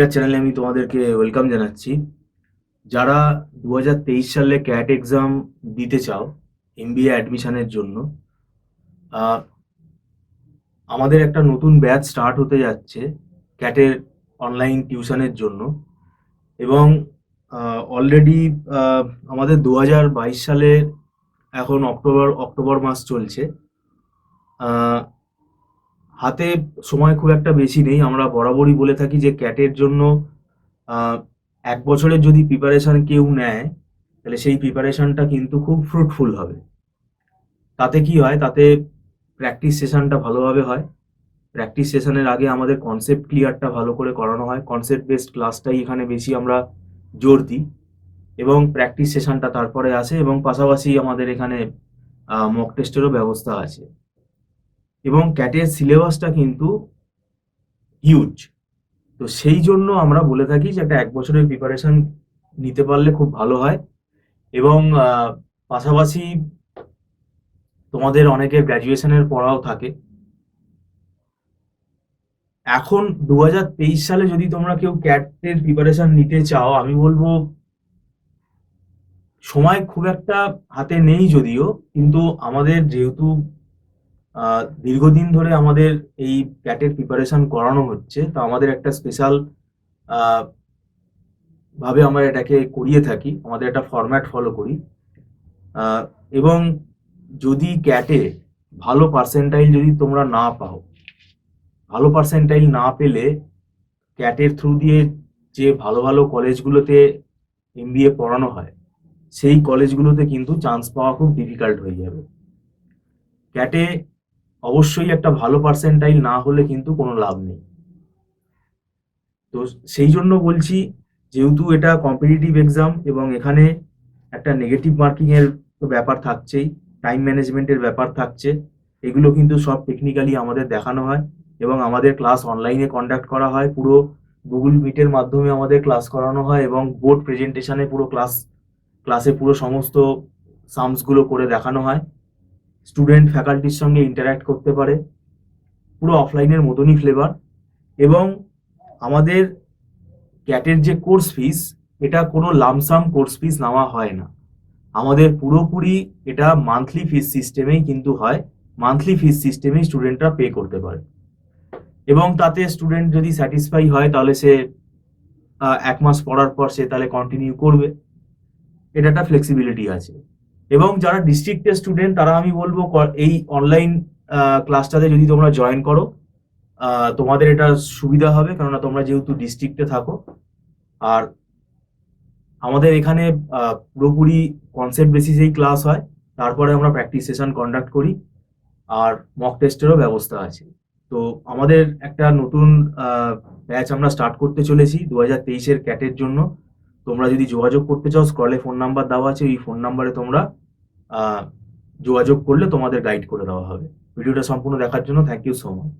Career চ্যানেলে আমি তোমাদেরকে ওয়েলকাম জানাচ্ছি। যারা 2023 সালে ক্যাট এক্সাম দিতে চাও এমবিএ অ্যাডমিশনের জন্য, আহ, আমাদের একটা নতুন ব্যাচ স্টার্ট হতে যাচ্ছে ক্যাটের অনলাইন টিউশনের জন্য। এবং অলরেডি আমাদের 2022 সালে এখন অক্টোবর মাস চলছে। আহ, হাতে সময় খুব একটা বেশি নেই। আমরা বরাবরই বলে থাকি যে ক্যাটের জন্য আহ, 1 বছরের যদি প্রিপারেশন কেউ নেয় তাহলে সেই প্রিপারেশনটা কিন্তু খুব ফ্রুটফুল হবে। তাতে কি হয়, তাতে প্র্যাকটিস সেশনটা ভালোভাবে হয়। প্র্যাকটিস সেশনের আগে আমাদের কনসেপ্ট ক্লিয়ারটা ভালো করে করানো হয়। কনসেপ্ট বেসড ক্লাসটাই এখানে বেশি আমরা জোর দিই এবং প্র্যাকটিস সেশনটা তারপরে আসে। এবং পাশাপাশি আমাদের এখানে মক টেস্টেরও ব্যবস্থা আছে। এবং ক্যাটের সিলেবাসটা কিন্তু হিউজ। তো সেই জন্য আমরা বলে থাকি যে একটা 1 বছরের প্রিপারেশন নিতে পারলে খুব ভালো হয়। এবং পাশাপাশি তোমাদের অনেকের গ্র্যাজুয়েশনের পড়াও থাকে। এখন 2023 সালে যদি তোমরা কেউ ক্যাটের প্রিপারেশন নিতে চাও, আমি বলবো সময় খুব একটা হাতে নেই যদিও, কিন্তু আমাদের যেহেতু দীর্ঘদিন ধরে আমাদের এই ক্যাটের প্রিপারেশন করানো হচ্ছে, তো আমাদের একটা স্পেশাল ভাবে আমরা এটাকে করিয়ে থাকি। আমাদের একটা ফরম্যাট ফলো করি। এবং যদি ক্যাটে ভালো পার্সেন্টাইল যদি তোমরা না পাও, ভালো পার্সেন্টাইল না পেলে ক্যাটের থ্রু দিয়ে যে ভালো ভালো কলেজগুলোতে এমবিএ পড়ানো হয় সেই কলেজগুলোতে কিন্তু চান্স পাওয়া খুব ডিফিকাল্ট হয়ে যাবে। ক্যাটে অবশ্যই একটা ভালো পার্সেন্টাইল না হলে কিন্তু কোনো লাভ নেই। তো সেই জন্য বলছি, যেহেতু এটা কম্পিটিটিভ এক্সাম এবং এখানে একটা নেগেটিভ মার্কিং এর ব্যাপার থাকছেই, টাইম ম্যানেজমেন্টের ব্যাপার থাকছে, এগুলো কিন্তু সব টেকনিক্যালি আমাদের দেখানো হয়। এবং আমাদের ক্লাস অনলাইনে কন্ডাক্ট করা হয়, পুরো গুগল মিটের মাধ্যমে আমাদের ক্লাস করানো হয় এবং বোর্ড প্রেজেন্টেশনে পুরো ক্লাসে পুরো সমস্ত সামসগুলো করে দেখানো হয়। স্টুডেন্ট ফ্যাকাল্টির সঙ্গে ইন্টারঅ্যাক্ট করতে পারে, পুরো অফলাইনের মতনই ফ্লেভার। এবং আমাদের ক্যাটের যে কোর্স ফিস, এটা কোনো লামসাম কোর্স ফিস নেওয়া হয় না। আমাদের পুরোপুরি এটা মান্থলি ফিস সিস্টেমেই কিন্তু হয়। মান্থলি ফিস সিস্টেমেই স্টুডেন্টরা পে করতে পারে। এবং তাতে স্টুডেন্ট যদি স্যাটিসফাই হয় তাহলে সে 1 মাস পড়ার পর সে তাহলে কন্টিনিউ করবে। এটা একটা ফ্লেক্সিবিলিটি আছে। এবং যারা ডিস্ট্রিক্টের স্টুডেন্ট, তারা আমি বলবো এই অনলাইন ক্লাসটাতে যদি তোমরা জয়েন করো, তোমাদের এটা সুবিধা হবে, কেননা তোমরা যেহেতু ডিস্ট্রিক্টে থাকো। আর আমাদের এখানে পুরোপুরি কনসেপ্ট বেসিসেই ক্লাস হয়, তারপরে আমরা প্র্যাকটিস সেশন কন্ডাক্ট করি, আর মক টেস্টেরও ব্যবস্থা আছে। তো আমাদের একটা নতুন ব্যাচ আমরা স্টার্ট করতে চলেছি 2023-এর ক্যাটের জন্য। তোমরা যদি যোগাযোগ করতে চাও, স্ক্রলে ফোন নাম্বার দেওয়া আছে, এই ফোন নাম্বারে তোমরা যোগাযোগ করলে তোমাদের গাইড করে দেওয়া হবে। ভিডিওটা সম্পূর্ণ দেখার জন্য থ্যাংক ইউ সো মাচ।